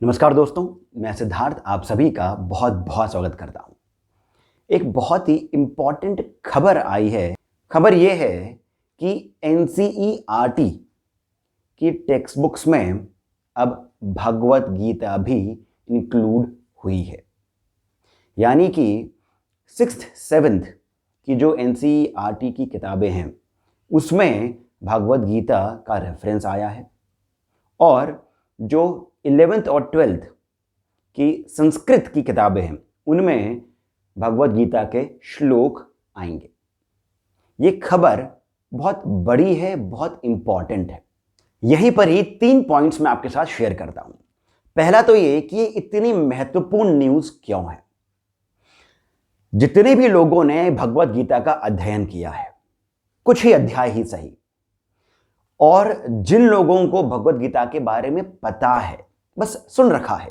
नमस्कार दोस्तों, मैं सिद्धार्थ आप सभी का बहुत बहुत स्वागत करता हूं। एक बहुत ही इम्पॉर्टेंट खबर आई है। खबर यह है कि एनसीईआरटी की टेक्स्ट बुक्स में अब भगवत गीता भी इंक्लूड हुई है। यानी कि 6th 7th की जो एनसीईआरटी की किताबें हैं उसमें भगवत गीता का रेफरेंस आया है और जो 11th और 12th की संस्कृत की किताबें हैं उनमें भगवत गीता के श्लोक आएंगे। ये खबर बहुत बड़ी है, बहुत इंपॉर्टेंट है। यहीं पर ही 3 पॉइंट्स मैं आपके साथ शेयर करता हूं। पहला तो ये कि ये इतनी महत्वपूर्ण न्यूज क्यों है। जितने भी लोगों ने भगवत गीता का अध्ययन किया है, कुछ ही अध्याय ही सही, और जिन लोगों को भगवत गीता के बारे में पता है, बस सुन रखा है,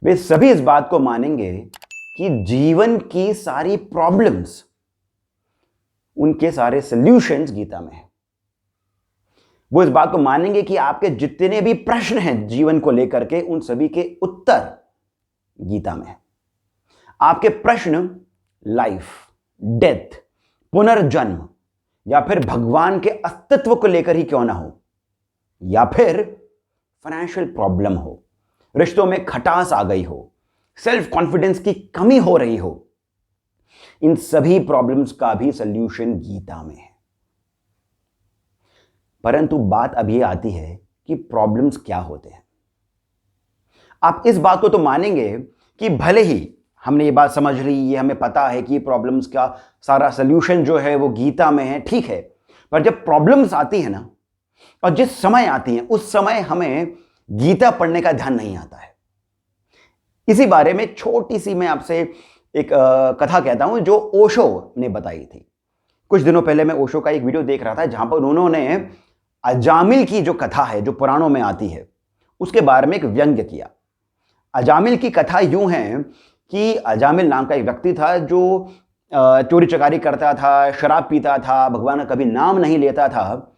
वे सभी इस बात को मानेंगे कि जीवन की सारी प्रॉब्लम्स, उनके सारे सॉल्यूशंस गीता में हैं। वो इस बात को मानेंगे कि आपके जितने भी प्रश्न हैं जीवन को लेकर के, उन सभी के उत्तर गीता में है। आपके प्रश्न लाइफ, डेथ, पुनर्जन्म या फिर भगवान के अस्तित्व को लेकर ही क्यों ना हो, या फिर फाइनेंशियल प्रॉब्लम हो, रिश्तों में खटास आ गई हो, सेल्फ कॉन्फिडेंस की कमी हो रही हो, इन सभी प्रॉब्लम्स का भी सॉल्यूशन गीता में है। परंतु बात अब यह आती है कि प्रॉब्लम्स क्या होते हैं। आप इस बात को तो मानेंगे कि भले ही हमने ये बात समझ ली, ये हमें पता है कि प्रॉब्लम्स का सारा सॉल्यूशन जो है वो गीता में है, ठीक है, पर जब प्रॉब्लम्स आती है ना, और जिस समय आती हैं उस समय हमें गीता पढ़ने का ध्यान नहीं आता है। इसी बारे में छोटी सी मैं आपसे एक कथा कहता हूं जो ओशो ने बताई थी। कुछ दिनों पहले मैं ओशो का एक वीडियो देख रहा था जहां पर उन्होंने अजामिल की जो कथा है, जो पुराणों में आती है, उसके बारे में एक व्यंग्य किया। अजामिल की कथा यूं है कि अजामिल नाम का एक व्यक्ति था जो चोरी चकारी करता था, शराब पीता था, भगवान का कभी नाम नहीं लेता था।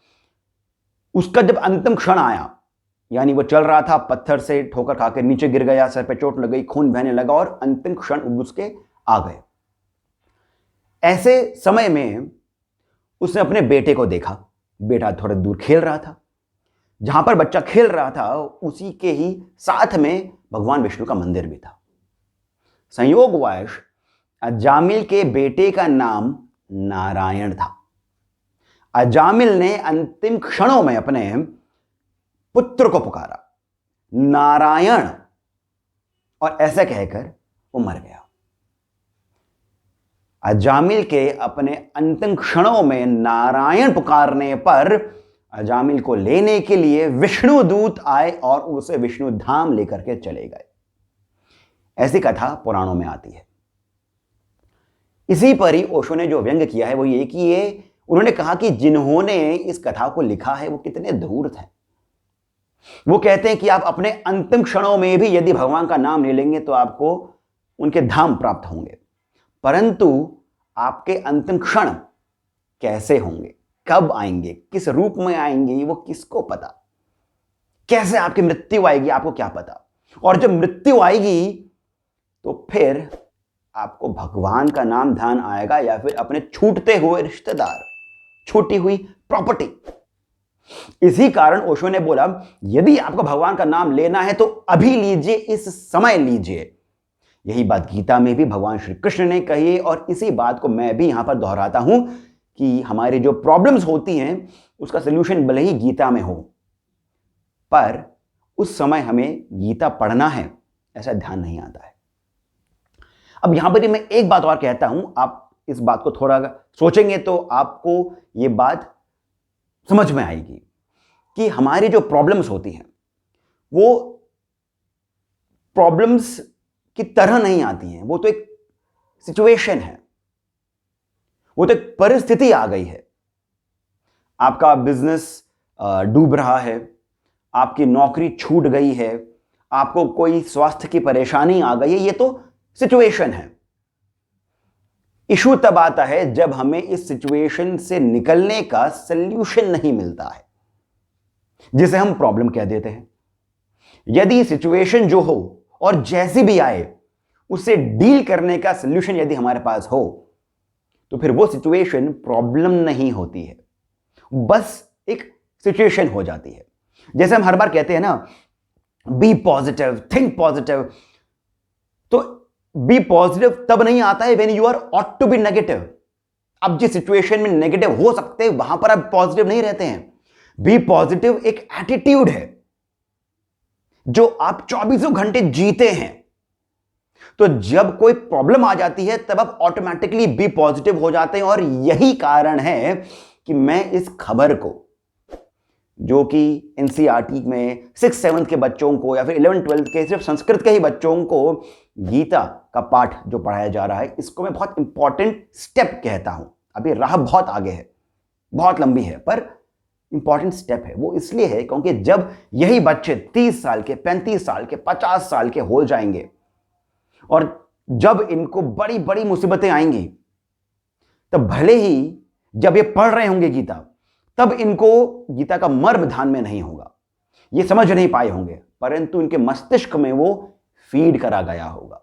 उसका जब अंतिम क्षण आया, यानी वो चल रहा था, पत्थर से ठोकर खाकर नीचे गिर गया, सर पे चोट लग गई, खून बहने लगा और अंतिम क्षण उसके आ गए। ऐसे समय में उसने अपने बेटे को देखा। बेटा थोड़ा दूर खेल रहा था। जहां पर बच्चा खेल रहा था उसी के ही साथ में भगवान विष्णु का मंदिर भी था। संयोगवश अजामिल के बेटे का नाम नारायण था। अजामिल ने अंतिम क्षणों में अपने पुत्र को पुकारा, नारायण, और ऐसे कहकर वो मर गया। अजामिल के अपने अंतिम क्षणों में नारायण पुकारने पर अजामिल को लेने के लिए विष्णु दूत आए और उसे विष्णु धाम लेकर के चले गए। ऐसी कथा पुराणों में आती है। इसी पर ही ओशो ने जो व्यंग्य किया है वो ये कि उन्होंने कहा कि जिन्होंने इस कथा को लिखा है वो कितने धूर्त हैं। वो कहते हैं कि आप अपने अंतिम क्षणों में भी यदि भगवान का नाम ले लेंगे तो आपको उनके धाम प्राप्त होंगे, परंतु आपके अंतिम क्षण कैसे होंगे, कब आएंगे, किस रूप में आएंगे, वो किसको पता। कैसे आपकी मृत्यु आएगी, आपको क्या पता। और जब मृत्यु आएगी तो फिर आपको भगवान का नाम ध्यान आएगा या फिर अपने छूटते हुए रिश्तेदार, छूटी हुई प्रॉपर्टी। इसी कारण ओशो ने बोला, यदि आपको भगवान का नाम लेना है तो अभी लीजिए, इस समय लीजिए। यही बात गीता में भी भगवान श्री कृष्ण ने कही है और इसी बात को मैं भी यहां पर दोहराता हूं कि हमारी जो प्रॉब्लम्स होती हैं उसका सलूशन भले ही गीता में हो, पर उस समय हमें गीता पढ़ना है ऐसा ध्यान नहीं आता है। अब यहां पर मैं एक बात और कहता हूं, आप इस बात को थोड़ा सोचेंगे तो आपको यह बात समझ में आएगी कि हमारी जो प्रॉब्लम्स होती हैं वो प्रॉब्लम्स की तरह नहीं आती हैं। वो तो एक सिचुएशन है, वो तो एक परिस्थिति आ गई है। आपका बिजनेस डूब रहा है, आपकी नौकरी छूट गई है, आपको कोई स्वास्थ्य की परेशानी आ गई है, ये तो सिचुएशन है। इशू तब आता है जब हमें इस सिचुएशन से निकलने का सल्यूशन नहीं मिलता है, जिसे हम प्रॉब्लम कह देते हैं। यदि सिचुएशन जो हो और जैसी भी आए उससे डील करने का सॉल्यूशन यदि हमारे पास हो तो फिर वो सिचुएशन प्रॉब्लम नहीं होती है, बस एक सिचुएशन हो जाती है। जैसे हम हर बार कहते हैं ना, बी पॉजिटिव, थिंक पॉजिटिव। तो बी पॉजिटिव तब नहीं आता है when you are ought to be negative. अब जिस सिचुएशन में नेगेटिव हो सकते हैं वहां पर आप पॉजिटिव नहीं रहते हैं। बी पॉजिटिव एक एटीट्यूड है जो आप 24 घंटे जीते हैं। तो जब कोई प्रॉब्लम आ जाती है तब आप ऑटोमेटिकली बी पॉजिटिव हो जाते हैं। और यही कारण है कि मैं इस खबर को, जो कि एनसीईआरटी में 6-7 के बच्चों को या फिर 11-12 के सिर्फ संस्कृत के ही बच्चों को गीता का पाठ जो पढ़ाया जा रहा है, इसको मैं बहुत इंपॉर्टेंट स्टेप कहता हूं। अभी राह बहुत आगे है, बहुत लंबी है, पर इंपॉर्टेंट स्टेप है। वो इसलिए है क्योंकि जब यही बच्चे 30 साल के, 35 साल के, 50 साल के हो जाएंगे और जब इनको बड़ी बड़ी मुसीबतें आएंगी, तब भले ही जब ये पढ़ रहे होंगे गीता, तब इनको गीता का मर्म ध्यान में नहीं होगा, ये समझ नहीं पाए होंगे, परंतु इनके मस्तिष्क में वो फीड करा गया होगा।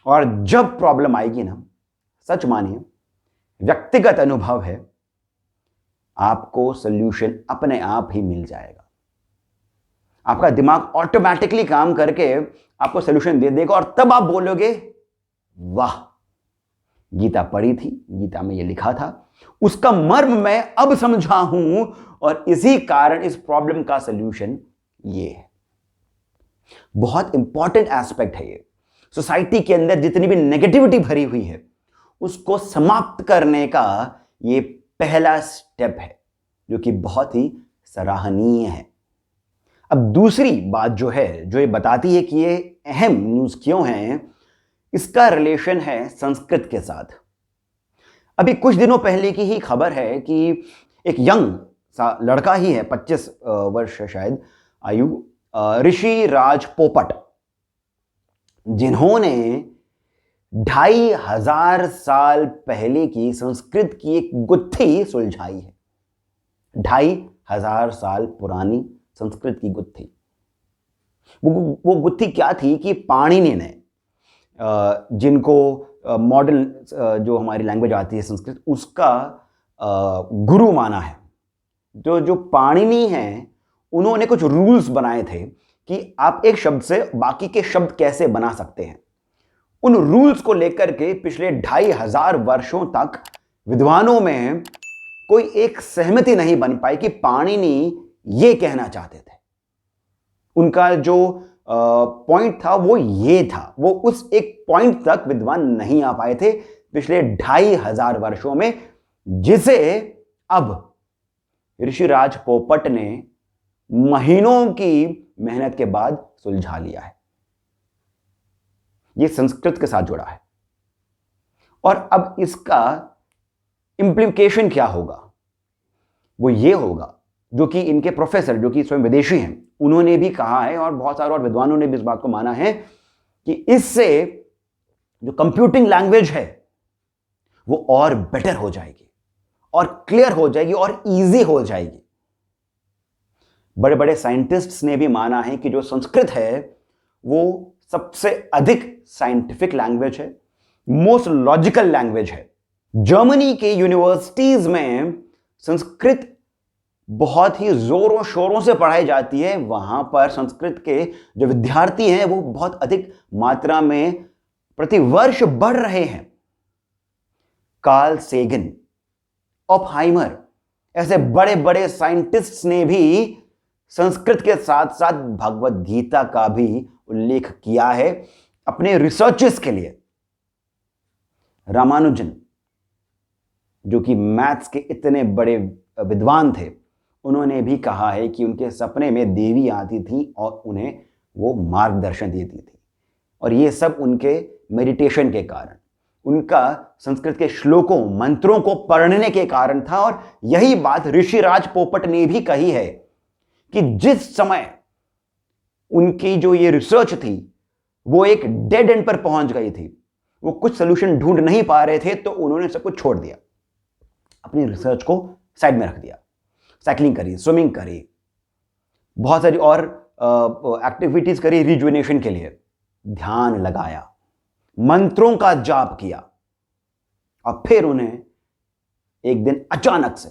और जब प्रॉब्लम आएगी ना, सच मानिए, व्यक्तिगत अनुभव है, आपको सॉल्यूशन अपने आप ही मिल जाएगा। आपका दिमाग ऑटोमेटिकली काम करके आपको सॉल्यूशन दे देगा और तब आप बोलोगे, वाह, गीता पढ़ी थी, गीता में ये लिखा था, उसका मर्म मैं अब समझा हूं और इसी कारण इस प्रॉब्लम का सॉल्यूशन ये है। बहुत इंपॉर्टेंट एस्पेक्ट है ये। सोसाइटी के अंदर जितनी भी नेगेटिविटी भरी हुई है उसको समाप्त करने का ये पहला स्टेप है, जो कि बहुत ही सराहनीय है। अब दूसरी बात जो है, जो ये बताती है कि ये अहम न्यूज़ क्यों है, इसका रिलेशन है संस्कृत के साथ। अभी कुछ दिनों पहले की ही खबर है कि एक यंग सा लड़का ही है, 25 वर्ष शायद आयु, ऋषि राज पोपट, जिन्होंने 2500 साल पहले की संस्कृत की एक गुत्थी सुलझाई है। 2500 साल पुरानी संस्कृत की गुत्थी। वो गुत्थी क्या थी कि पाणिनि ने, जिनको मॉडर्न जो हमारी लैंग्वेज आती है संस्कृत, उसका गुरु माना है। जो पाणिनि हैं, उन्होंने कुछ रूल्स बनाए थे कि आप एक शब्द से बाकी के शब्द कैसे बना सकते हैं। उन रूल्स को लेकर के पिछले 2500 वर्षों तक विद्वानों में कोई एक सहमति नहीं बन पाई कि पाणिनि ये कहना चाहते थे। उनका जो पॉइंट था वो ये था, वो उस एक पॉइंट तक विद्वान नहीं आ पाए थे पिछले 2500 वर्षों में, जिसे अब ऋषिराज पोपट ने महीनों की मेहनत के बाद सुलझा लिया है। ये संस्कृत के साथ जुड़ा है। और अब इसका इंप्लीकेशन क्या होगा, वो ये होगा, जो कि इनके प्रोफेसर, जो कि स्वयं विदेशी हैं, उन्होंने भी कहा है और बहुत सारे और विद्वानों ने भी इस बात को माना है कि इससे जो कंप्यूटिंग लैंग्वेज है वो और बेटर हो जाएगी और क्लियर हो जाएगी और इजी हो जाएगी। बड़े बड़े साइंटिस्ट्स ने भी माना है कि जो संस्कृत है वो सबसे अधिक साइंटिफिक लैंग्वेज है, मोस्ट लॉजिकल लैंग्वेज है। जर्मनी के यूनिवर्सिटीज में संस्कृत बहुत ही जोरों शोरों से पढ़ाई जाती है। वहां पर संस्कृत के जो विद्यार्थी हैं वो बहुत अधिक मात्रा में प्रति वर्ष बढ़ रहे हैं। कार्ल सेगन, ऑपहाइमर, ऐसे बड़े बड़े साइंटिस्ट्स ने भी संस्कृत के साथ साथ भगवत गीता का भी उल्लेख किया है अपने रिसर्चेस के लिए। रामानुजन, जो कि मैथ्स के इतने बड़े विद्वान थे, उन्होंने भी कहा है कि उनके सपने में देवी आती थी और उन्हें वो मार्गदर्शन देती थी। और ये सब उनके मेडिटेशन के कारण, उनका संस्कृत के श्लोकों, मंत्रों को पढ़ने के कारण था। और यही बात ऋषिराज पोपट ने भी कही है कि जिस समय उनकी जो ये रिसर्च थी वो एक डेड एंड पर पहुंच गई थी, वो कुछ सोल्यूशन ढूंढ नहीं पा रहे थे, तो उन्होंने सब कुछ छोड़ दिया, अपनी रिसर्च को साइड में रख दिया। साइकिलिंग करी, स्विमिंग करी, बहुत सारी और एक्टिविटीज करी रिजुविनेशन के लिए, ध्यान लगाया, मंत्रों का जाप किया, और फिर उन्हें एक दिन अचानक से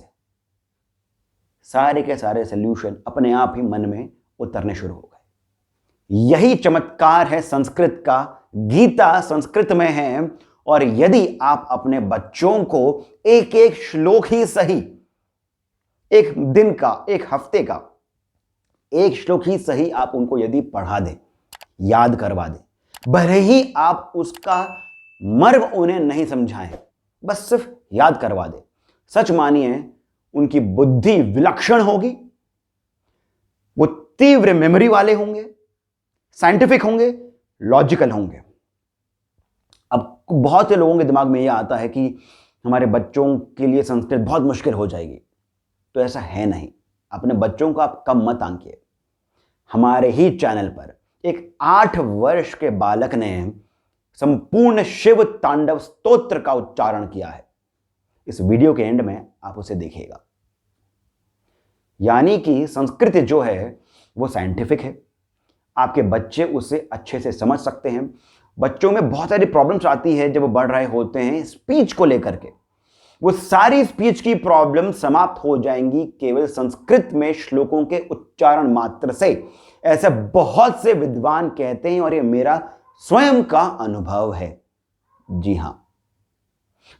सारे के सारे सल्यूशन अपने आप ही मन में उतरने शुरू हो गए। यही चमत्कार है संस्कृत का। गीता संस्कृत में है, और यदि आप अपने बच्चों को एक एक श्लोक ही सही, एक दिन का, एक हफ्ते का एक श्लोक ही सही आप उनको यदि पढ़ा दें, याद करवा दें, भले ही आप उसका मर्म उन्हें नहीं समझाएं, बस सिर्फ याद करवा दें, सच मानिए उनकी बुद्धि विलक्षण होगी, वो तीव्र मेमोरी वाले होंगे, साइंटिफिक होंगे, लॉजिकल होंगे। अब बहुत से लोगों के दिमाग में यह आता है कि हमारे बच्चों के लिए संस्कृत बहुत मुश्किल हो जाएगी, तो ऐसा है नहीं। अपने बच्चों को आप कम मत आंकिए। हमारे ही चैनल पर एक 8 वर्ष के बालक ने संपूर्ण शिव तांडव स्तोत्र का उच्चारण किया है। इस वीडियो के एंड में आप उसे देखिएगा। यानी कि संस्कृत जो है वो साइंटिफिक है, आपके बच्चे उसे अच्छे से समझ सकते हैं। बच्चों में बहुत सारी प्रॉब्लम्स आती है जब वो बढ़ रहे होते हैं स्पीच को लेकर के, वो सारी स्पीच की प्रॉब्लम समाप्त हो जाएंगी केवल संस्कृत में श्लोकों के उच्चारण मात्र से। ऐसे बहुत से विद्वान कहते हैं, और ये मेरा स्वयं का अनुभव है। जी हां,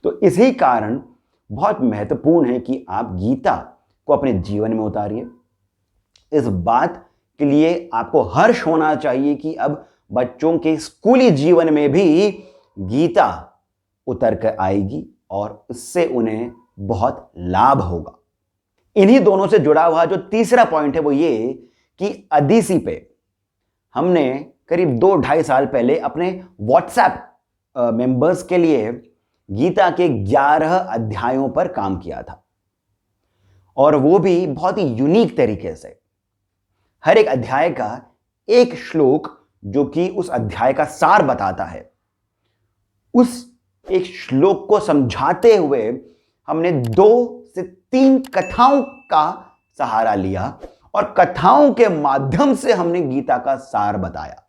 तो इसी कारण बहुत महत्वपूर्ण है कि आप गीता को अपने जीवन में उतारिए। इस बात के लिए आपको हर्ष होना चाहिए कि अब बच्चों के स्कूली जीवन में भी गीता उतर कर आएगी, और इससे उन्हें बहुत लाभ होगा। इन्हीं दोनों से जुड़ा हुआ जो तीसरा पॉइंट है वो ये कि अदिसी पे हमने करीब 2-2.5 साल पहले अपने व्हाट्सएप मेंबर्स के लिए गीता के 11 अध्यायों पर काम किया था, और वो भी बहुत ही यूनिक तरीके से। हर एक अध्याय का एक श्लोक जो कि उस अध्याय का सार बताता है, उस एक श्लोक को समझाते हुए हमने 2 से 3 कथाओं का सहारा लिया, और कथाओं के माध्यम से हमने गीता का सार बताया।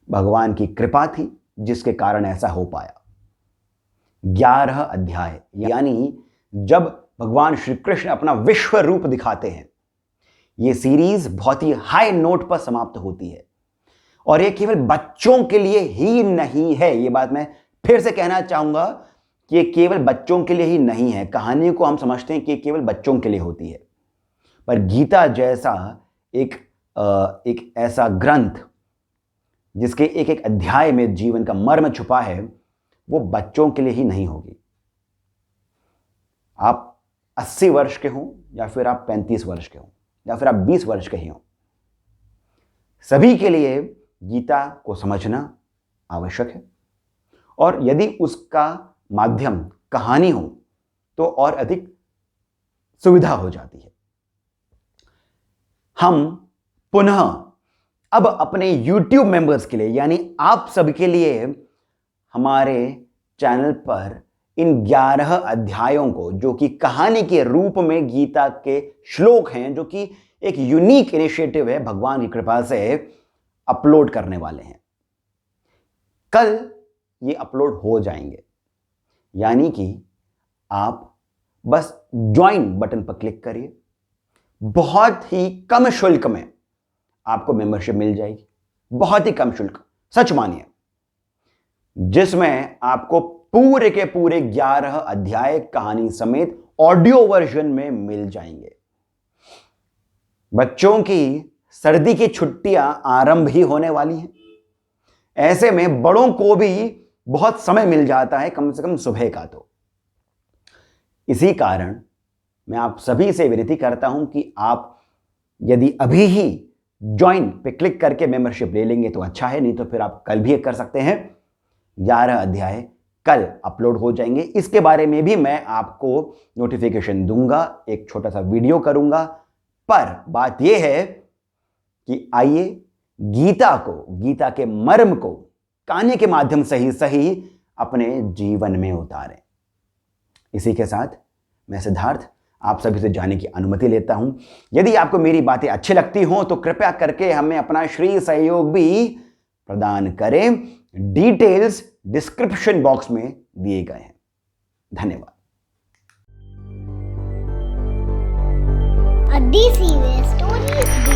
भगवान की कृपा थी जिसके कारण ऐसा हो पाया। 11 अध्याय, यानी जब भगवान श्री कृष्ण अपना विश्व रूप दिखाते हैं, यह सीरीज बहुत ही हाई नोट पर समाप्त होती है। और यह केवल बच्चों के लिए ही नहीं है, यह बात मैं फिर से कहना चाहूंगा कि यह केवल बच्चों के लिए ही नहीं है। कहानी को हम समझते हैं कि केवल बच्चों के लिए होती है, पर गीता जैसा एक ऐसा ग्रंथ जिसके एक एक अध्याय में जीवन का मर्म छुपा है, वो बच्चों के लिए ही नहीं होगी। आप 80 वर्ष के हों, या फिर आप 35 वर्ष के हों, या फिर आप 20 वर्ष के ही हों, सभी के लिए गीता को समझना आवश्यक है। और यदि उसका माध्यम कहानी हो तो और अधिक सुविधा हो जाती है। हम पुनः अब अपने YouTube मेंबर्स के लिए, यानी आप सबके लिए, हमारे चैनल पर इन 11 अध्यायों को, जो कि कहानी के रूप में गीता के श्लोक हैं, जो कि एक यूनिक इनिशिएटिव है भगवान की कृपा से, अपलोड करने वाले हैं। कल ये अपलोड हो जाएंगे, यानी कि आप बस ज्वाइन बटन पर क्लिक करिए, बहुत ही कम शुल्क में आपको मेंबरशिप मिल जाएगी, बहुत ही कम शुल्क, सच मानिए, जिसमें आपको पूरे के पूरे 11 अध्याय कहानी समेत ऑडियो वर्जन में मिल जाएंगे। बच्चों की सर्दी की छुट्टियां आरंभ ही होने वाली हैं, ऐसे में बड़ों को भी बहुत समय मिल जाता है, कम से कम सुबह का। तो इसी कारण मैं आप सभी से विनती करता हूं कि आप यदि अभी ही ज्वाइन पे क्लिक करके मेंबरशिप ले लेंगे तो अच्छा है, नहीं तो फिर आप कल भी कर सकते हैं। 11 अध्याय कल अपलोड हो जाएंगे। इसके बारे में भी मैं आपको नोटिफिकेशन दूंगा, एक छोटा सा वीडियो करूंगा। पर बात यह है कि आइए गीता को, गीता के मर्म को कहानी के माध्यम से ही सही अपने जीवन में उतारें। इसी के साथ मैं सिद्धार्थ आप सभी से जाने की अनुमति लेता हूं। यदि आपको मेरी बातें अच्छी लगती हों तो कृपया करके हमें अपना श्री सहयोग भी प्रदान करें। डिटेल्स डिस्क्रिप्शन बॉक्स में दिए गए हैं। धन्यवाद। A DC where stories